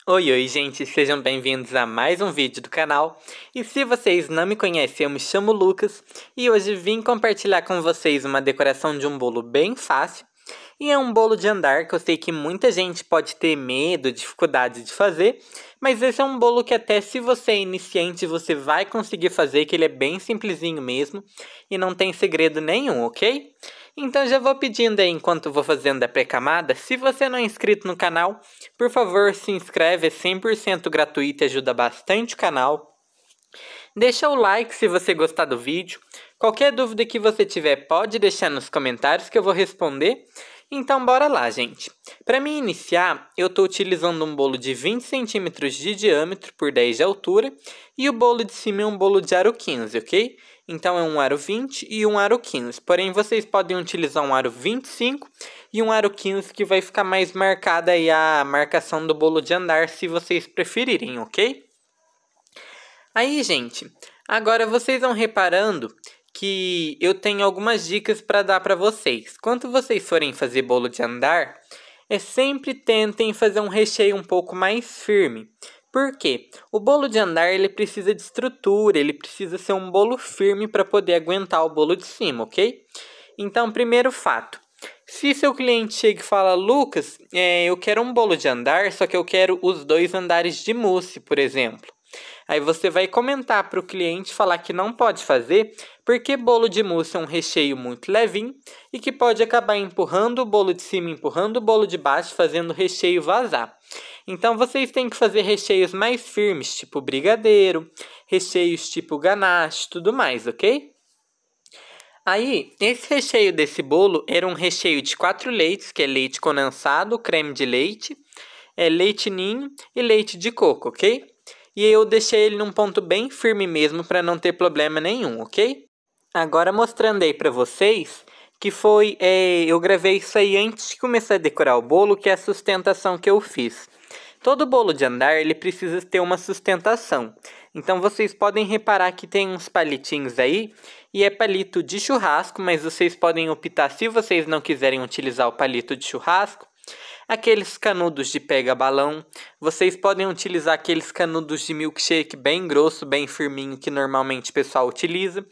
Oi, oi, gente, sejam bem-vindos a mais um vídeo do canal. E se vocês não me conhecem, eu me chamo Lucas e hoje vim compartilhar com vocês uma decoração de um bolo bem fácil. E é um bolo de andar que eu sei que muita gente pode ter medo, dificuldade de fazer, mas esse é um bolo que até se você é iniciante você vai conseguir fazer, que ele é bem simplesinho mesmo e não tem segredo nenhum, ok? Então já vou pedindo aí enquanto vou fazendo a pré-camada, se você não é inscrito no canal, por favor se inscreve, é 100% gratuito e ajuda bastante o canal. Deixa o like se você gostar do vídeo. Qualquer dúvida que você tiver pode deixar nos comentários que eu vou responder. Então bora lá, gente. Para mim iniciar, eu estou utilizando um bolo de 20 centímetros de diâmetro por 10 de altura. E o bolo de cima é um bolo de aro 15, ok? Então é um aro 20 e um aro 15. Porém, vocês podem utilizar um aro 25 e um aro 15 que vai ficar mais marcada aí a marcação do bolo de andar se vocês preferirem, ok? Aí, gente, agora vocês vão reparando que eu tenho algumas dicas para dar para vocês. Quando vocês forem fazer bolo de andar, sempre tentem fazer um recheio um pouco mais firme. Por quê? O bolo de andar ele precisa de estrutura, ele precisa ser um bolo firme para poder aguentar o bolo de cima, ok? Então, primeiro fato. Se seu cliente chega e fala, Lucas, eu quero um bolo de andar, só que eu quero os 2 andares de mousse, por exemplo. Aí você vai comentar para o cliente falar que não pode fazer, porque bolo de mousse é um recheio muito levinho e que pode acabar empurrando o bolo de cima, empurrando o bolo de baixo, fazendo o recheio vazar. Então vocês têm que fazer recheios mais firmes, tipo brigadeiro, recheios tipo ganache, tudo mais, ok? Aí, esse recheio desse bolo era um recheio de 4 leites, que é leite condensado, creme de leite, leite ninho e leite de coco, ok? E eu deixei ele num ponto bem firme mesmo para não ter problema nenhum, ok? Agora mostrando aí para vocês que foi, eu gravei isso aí antes de começar a decorar o bolo, que é a sustentação que eu fiz. Todo bolo de andar ele precisa ter uma sustentação. Então vocês podem reparar que tem uns palitinhos aí, e é palito de churrasco, mas vocês podem optar, se vocês não quiserem utilizar o palito de churrasco, aqueles canudos de pega-balão. Vocês podem utilizar aqueles canudos de milkshake bem grosso, bem firminho, que normalmente o pessoal utiliza.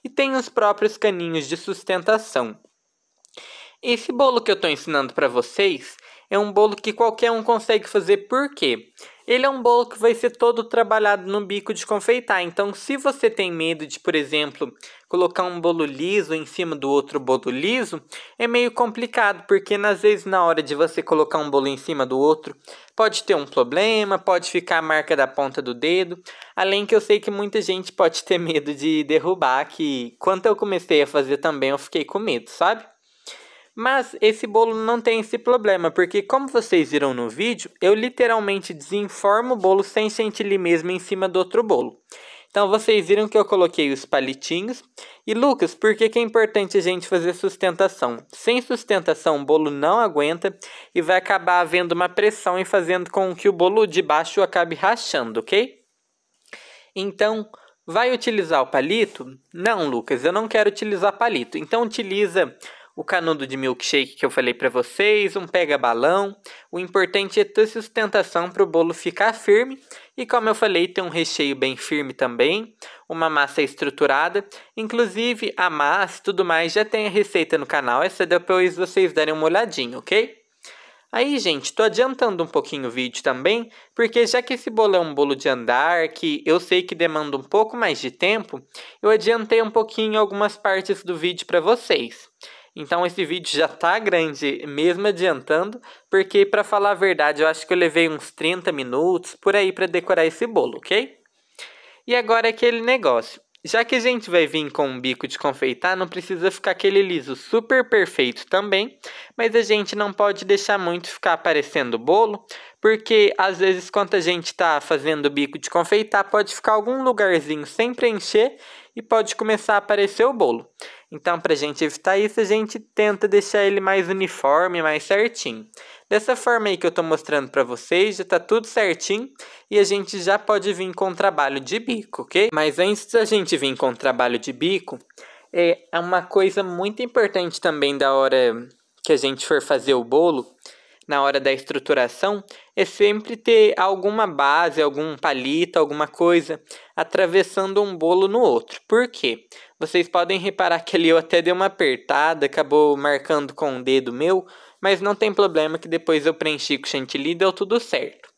E tem os próprios caninhos de sustentação. Esse bolo que eu estou ensinando para vocês é um bolo que qualquer um consegue fazer, por quê? Ele é um bolo que vai ser todo trabalhado no bico de confeitar. Então, se você tem medo de, por exemplo, colocar um bolo liso em cima do outro bolo liso, é meio complicado, porque às vezes na hora de você colocar um bolo em cima do outro, pode ter um problema, pode ficar a marca da ponta do dedo. Além que eu sei que muita gente pode ter medo de derrubar, que quando eu comecei a fazer também eu fiquei com medo, sabe? Mas esse bolo não tem esse problema, porque como vocês viram no vídeo, eu literalmente desenformo o bolo sem chantilly mesmo em cima do outro bolo. Então vocês viram que eu coloquei os palitinhos. E Lucas, por que é importante a gente fazer sustentação? Sem sustentação o bolo não aguenta e vai acabar havendo uma pressão e fazendo com que o bolo de baixo acabe rachando, ok? Então, vai utilizar o palito? Não, Lucas, eu não quero utilizar palito. Então utiliza o canudo de milkshake que eu falei para vocês, um pega-balão. O importante é ter sustentação para o bolo ficar firme. E como eu falei, tem um recheio bem firme também, uma massa estruturada. Inclusive, a massa e tudo mais já tem a receita no canal, essa depois vocês darem uma olhadinha, ok? Aí, gente, tô adiantando um pouquinho o vídeo também, porque já que esse bolo é um bolo de andar, que eu sei que demanda um pouco mais de tempo, eu adiantei um pouquinho algumas partes do vídeo para vocês. Então esse vídeo já tá grande, mesmo adiantando, porque para falar a verdade, eu acho que eu levei uns 30 minutos por aí para decorar esse bolo, ok? E agora aquele negócio. Já que a gente vai vir com um bico de confeitar, não precisa ficar aquele liso super perfeito também, mas a gente não pode deixar muito ficar aparecendo o bolo, porque às vezes quando a gente está fazendo o bico de confeitar, pode ficar algum lugarzinho sem preencher e pode começar a aparecer o bolo. Então, para a gente evitar isso, a gente tenta deixar ele mais uniforme, mais certinho. Dessa forma aí que eu estou mostrando para vocês, já está tudo certinho e a gente já pode vir com o trabalho de bico, ok? Mas antes da gente vir com o trabalho de bico, é uma coisa muito importante também da hora que a gente for fazer o bolo. na hora da estruturação é sempre ter alguma base, algum palito, alguma coisa atravessando um bolo no outro. Por quê? Vocês podem reparar que ali eu até dei uma apertada, acabou marcando com o dedo meu, mas não tem problema que depois eu preenchi com chantilly e deu tudo certo.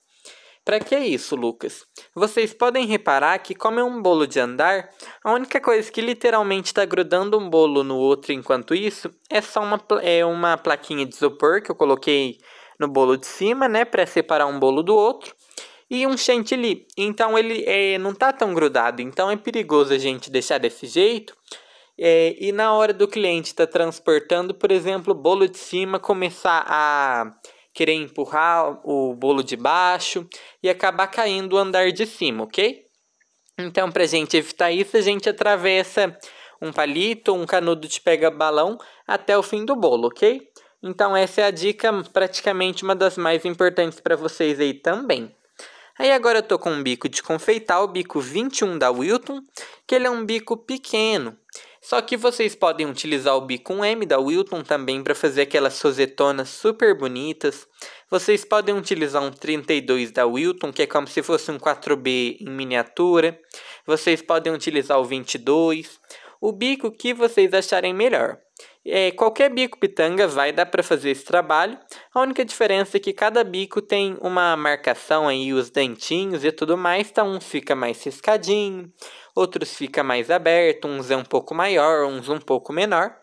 Para que isso, Lucas? Vocês podem reparar que, como é um bolo de andar, a única coisa que literalmente está grudando um bolo no outro enquanto isso é só uma plaquinha de isopor que eu coloquei no bolo de cima, né, para separar um bolo do outro, e um chantilly. Então ele não está tão grudado, então é perigoso a gente deixar desse jeito. E na hora do cliente estar transportando, por exemplo, o bolo de cima começar a querer empurrar o bolo de baixo e acabar caindo o andar de cima, ok? Então, para a gente evitar isso, a gente atravessa um palito ou um canudo de pega-balão até o fim do bolo, ok? Então, essa é a dica, praticamente uma das mais importantes para vocês aí também. Aí agora eu tô com um bico de confeitar, o bico 21 da Wilton, que ele é um bico pequeno. Só que vocês podem utilizar o bico 1M da Wilton também para fazer aquelas rosetonas super bonitas. Vocês podem utilizar um 32 da Wilton, que é como se fosse um 4B em miniatura. Vocês podem utilizar o 22. O bico que vocês acharem melhor. Qualquer bico pitanga vai dar para fazer esse trabalho. A única diferença é que cada bico tem uma marcação aí, os dentinhos e tudo mais. Então, um fica mais riscadinho, outros fica mais aberto, uns é um pouco maior, uns um pouco menor.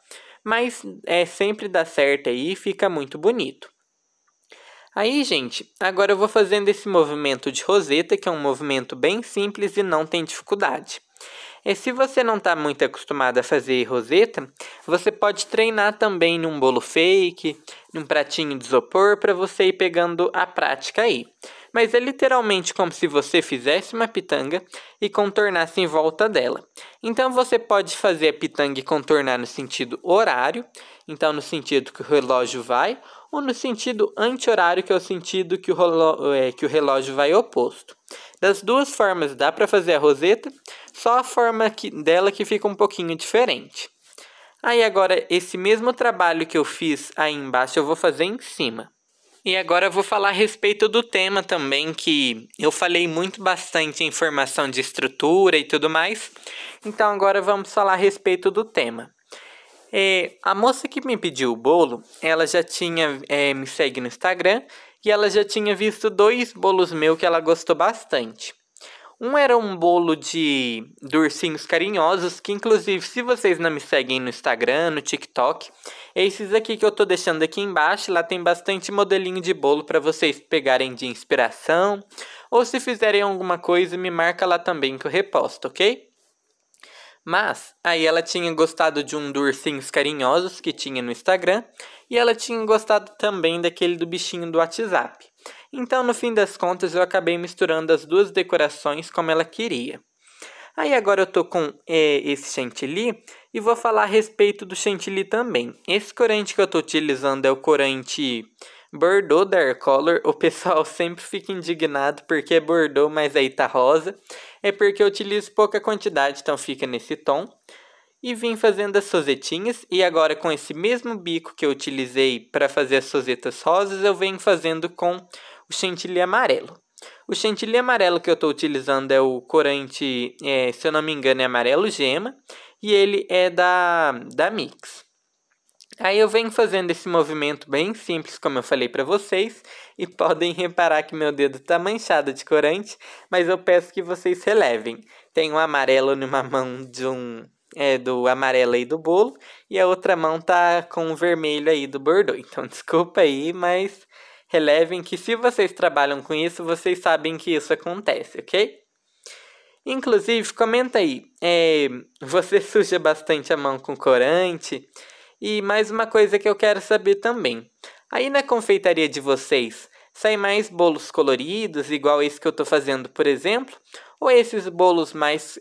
Mas sempre dá certo aí e fica muito bonito. Aí, gente, agora eu vou fazendo esse movimento de roseta, que é um movimento bem simples e não tem dificuldade. Se você não está muito acostumado a fazer roseta, você pode treinar também num bolo fake, num pratinho de isopor, para você ir pegando a prática aí. Mas é literalmente como se você fizesse uma pitanga e contornasse em volta dela. Então você pode fazer a pitanga e contornar no sentido horário, então no sentido que o relógio vai, ou no sentido anti-horário, que é o sentido que o relógio vai oposto. Das duas formas dá para fazer a roseta, só a forma dela que fica um pouquinho diferente. Aí agora, esse mesmo trabalho que eu fiz aí embaixo, eu vou fazer em cima. E agora eu vou falar a respeito do tema também, que eu falei bastante em formação de estrutura e tudo mais. Então agora vamos falar a respeito do tema. A moça que me pediu o bolo, ela já tinha me segue no Instagram e ela já tinha visto 2 bolos meus que ela gostou bastante. Um era um bolo de ursinhos carinhosos, que inclusive se vocês não me seguem no Instagram, no TikTok, é esses aqui que eu tô deixando aqui embaixo, lá tem bastante modelinho de bolo para vocês pegarem de inspiração, ou se fizerem alguma coisa, me marca lá também que eu reposto, ok? Mas, aí ela tinha gostado de um do ursinhos carinhosos que tinha no Instagram, e ela tinha gostado também daquele do bichinho do WhatsApp. Então, no fim das contas, eu acabei misturando as 2 decorações como ela queria. Aí agora eu tô com esse chantilly e vou falar a respeito do chantilly também. Esse corante que eu tô utilizando é o corante Bordeaux da Aircolor. O pessoal sempre fica indignado porque é Bordeaux, mas aí tá rosa. É porque eu utilizo pouca quantidade, então fica nesse tom. E vim fazendo as rosetinhas, e agora com esse mesmo bico que eu utilizei para fazer as rosetas rosas, eu venho fazendo com o chantilly amarelo. O chantilly amarelo que eu estou utilizando é o corante, se eu não me engano, é amarelo gema, e ele é da Mix. Aí eu venho fazendo esse movimento bem simples, como eu falei para vocês, e podem reparar que meu dedo está manchado de corante, mas eu peço que vocês relevem. Tem um amarelo numa mão do amarelo aí do bolo, e a outra mão tá com o vermelho aí do Bordeaux. Então desculpa aí, mas relevem que se vocês trabalham com isso, vocês sabem que isso acontece, ok? Inclusive, comenta aí, você suja bastante a mão com corante? E mais uma coisa que eu quero saber também. Aí na confeitaria de vocês, sai mais bolos coloridos, igual esse que eu tô fazendo, por exemplo? Ou esses bolos mais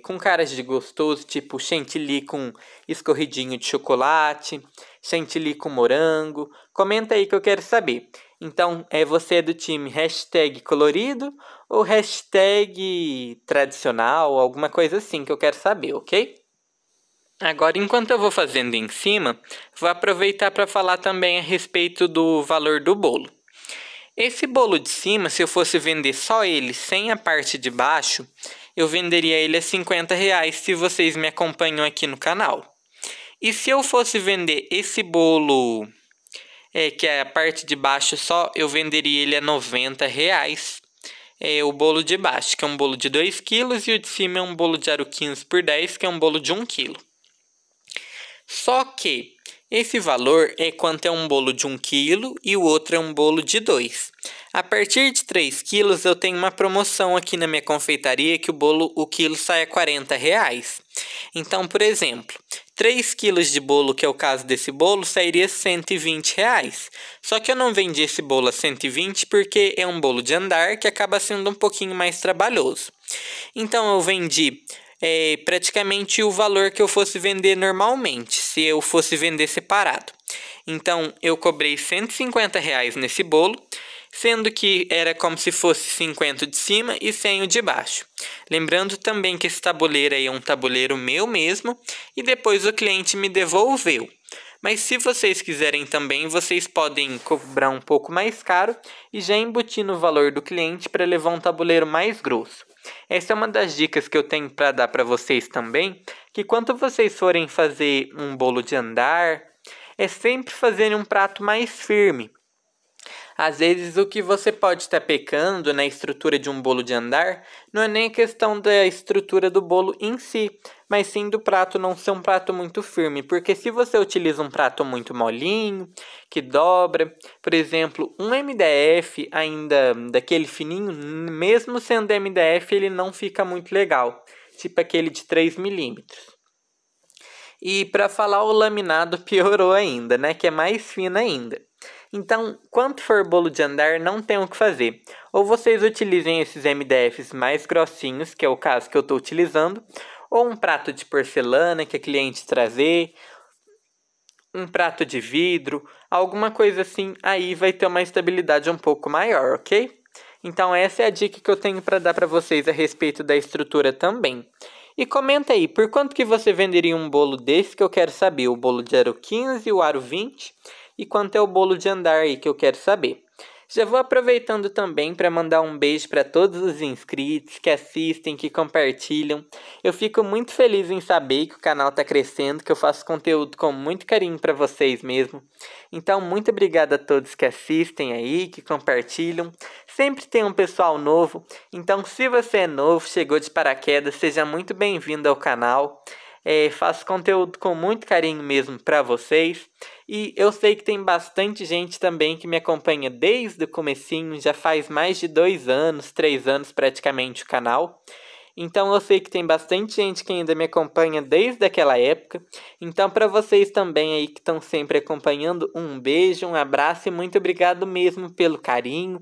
com caras de gostoso, tipo chantilly com escorridinho de chocolate, chantilly com morango? Comenta aí que eu quero saber. Então, você é do time hashtag colorido ou hashtag tradicional, alguma coisa assim que eu quero saber, ok? Agora, enquanto eu vou fazendo em cima, vou aproveitar para falar também a respeito do valor do bolo. Esse bolo de cima, se eu fosse vender só ele, sem a parte de baixo, eu venderia ele a R$50 se vocês me acompanham aqui no canal. E se eu fosse vender esse bolo, que é a parte de baixo só, eu venderia ele a R$90. O bolo de baixo, que é um bolo de 2 kg, e o de cima é um bolo de aro 15 por 10, que é um bolo de 1 kg. Só que esse valor é quanto é um bolo de 1 kg e o outro é um bolo de 2. A partir de 3 quilos eu tenho uma promoção aqui na minha confeitaria que o quilo sai a R$40. Então, por exemplo, 3 quilos de bolo, que é o caso desse bolo, sairia R$120. Só que eu não vendi esse bolo a 120 porque é um bolo de andar que acaba sendo um pouquinho mais trabalhoso. Então eu vendi praticamente o valor que eu fosse vender normalmente, se eu fosse vender separado. Então eu cobrei R$150 nesse bolo, sendo que era como se fosse 50 de cima e 100 o de baixo. Lembrando também que esse tabuleiro aí é um tabuleiro meu mesmo e depois o cliente me devolveu. Mas se vocês quiserem também, vocês podem cobrar um pouco mais caro e já embutir no valor do cliente para levar um tabuleiro mais grosso. Essa é uma das dicas que eu tenho para dar para vocês também, que quando vocês forem fazer um bolo de andar, é sempre fazer um prato mais firme. Às vezes o que você pode estar pecando na estrutura de um bolo de andar não é nem a questão da estrutura do bolo em si, mas sim do prato não ser um prato muito firme. Porque se você utiliza um prato muito molinho, que dobra, por exemplo, um MDF ainda daquele fininho, mesmo sendo MDF, ele não fica muito legal, tipo aquele de 3 milímetros. E para falar o laminado piorou ainda, né, que é mais fino ainda. Então, quando for bolo de andar, não tem o que fazer. Ou vocês utilizem esses MDFs mais grossinhos, que é o caso que eu estou utilizando, ou um prato de porcelana que a cliente trazer, um prato de vidro, alguma coisa assim, aí vai ter uma estabilidade um pouco maior, ok? Então essa é a dica que eu tenho para dar para vocês a respeito da estrutura também. E comenta aí, por quanto que você venderia um bolo desse que eu quero saber? O bolo de aro 15 e o aro 20? E quanto é o bolo de andar aí que eu quero saber? Já vou aproveitando também para mandar um beijo para todos os inscritos que assistem, que compartilham. Eu fico muito feliz em saber que o canal está crescendo, que eu faço conteúdo com muito carinho para vocês mesmo. Então, muito obrigado a todos que assistem aí, que compartilham. Sempre tem um pessoal novo, então se você é novo, chegou de paraquedas, seja muito bem-vindo ao canal. Faço conteúdo com muito carinho mesmo para vocês. E eu sei que tem bastante gente também que me acompanha desde o comecinho, já faz mais de 2 anos, 3 anos praticamente o canal. Então eu sei que tem bastante gente que ainda me acompanha desde aquela época. Então para vocês também aí que estão sempre acompanhando, um beijo, um abraço e muito obrigado mesmo pelo carinho,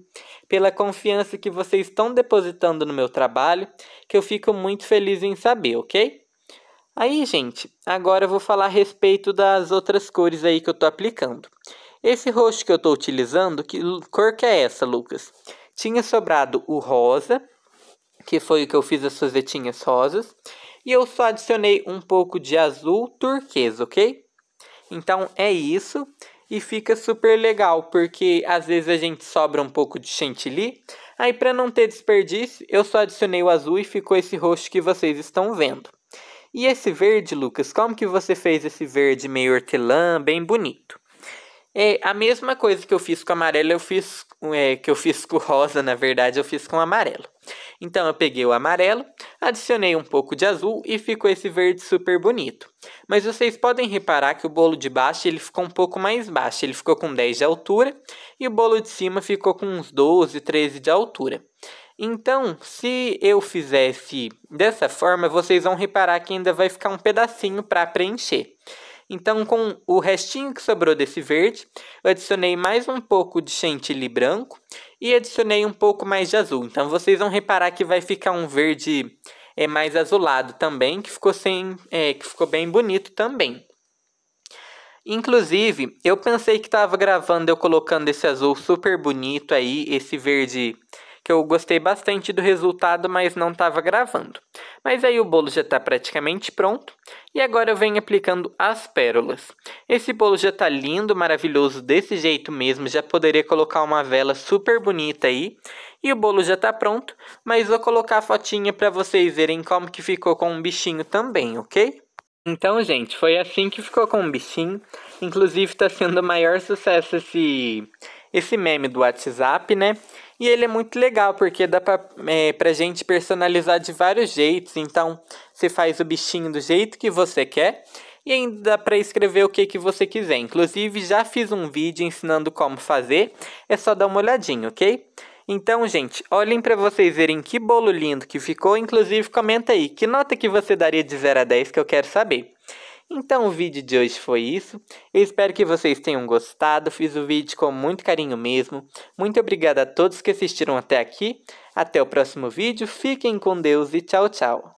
pela confiança que vocês estão depositando no meu trabalho, que eu fico muito feliz em saber, ok? Aí, gente, agora eu vou falar a respeito das outras cores aí que eu tô aplicando. Esse roxo que eu tô utilizando, que cor que é essa, Lucas? Tinha sobrado o rosa, que foi o que eu fiz as rosetinhas rosas, e eu só adicionei um pouco de azul turquesa, ok? Então é isso, e fica super legal, porque às vezes a gente sobra um pouco de chantilly, aí para não ter desperdício, eu só adicionei o azul e ficou esse roxo que vocês estão vendo. E esse verde, Lucas, como que você fez esse verde meio hortelã, bem bonito? É a mesma coisa que eu fiz com amarelo, que eu fiz com rosa, na verdade, eu fiz com amarelo. Então eu peguei o amarelo, adicionei um pouco de azul e ficou esse verde super bonito. Mas vocês podem reparar que o bolo de baixo ele ficou um pouco mais baixo, ele ficou com 10 de altura e o bolo de cima ficou com uns 12, 13 de altura. Então, se eu fizesse dessa forma, vocês vão reparar que ainda vai ficar um pedacinho para preencher. Então, com o restinho que sobrou desse verde, eu adicionei mais um pouco de chantilly branco e adicionei um pouco mais de azul. Então, vocês vão reparar que vai ficar um verde mais azulado também, que ficou bem bonito também. Inclusive, eu pensei que estava gravando eu colocando esse azul super bonito aí, esse verde que eu gostei bastante do resultado, mas não estava gravando. Mas aí o bolo já está praticamente pronto e agora eu venho aplicando as pérolas. Esse bolo já está lindo, maravilhoso, desse jeito mesmo, já poderia colocar uma vela super bonita aí. E o bolo já está pronto, mas vou colocar a fotinha para vocês verem como que ficou com um bichinho também, ok? Então, gente, foi assim que ficou com o bichinho. Inclusive, está sendo o maior sucesso esse meme do WhatsApp, né? E ele é muito legal, porque dá pra gente personalizar de vários jeitos. Então, você faz o bichinho do jeito que você quer. E ainda dá para escrever o que você quiser. Inclusive, já fiz um vídeo ensinando como fazer. É só dar uma olhadinha, ok? Então, gente, olhem para vocês verem que bolo lindo que ficou. Inclusive, comenta aí, que nota que você daria de 0 a 10 que eu quero saber. Então, o vídeo de hoje foi isso. Eu espero que vocês tenham gostado. Fiz o vídeo com muito carinho mesmo. Muito obrigado a todos que assistiram até aqui. Até o próximo vídeo. Fiquem com Deus e tchau, tchau.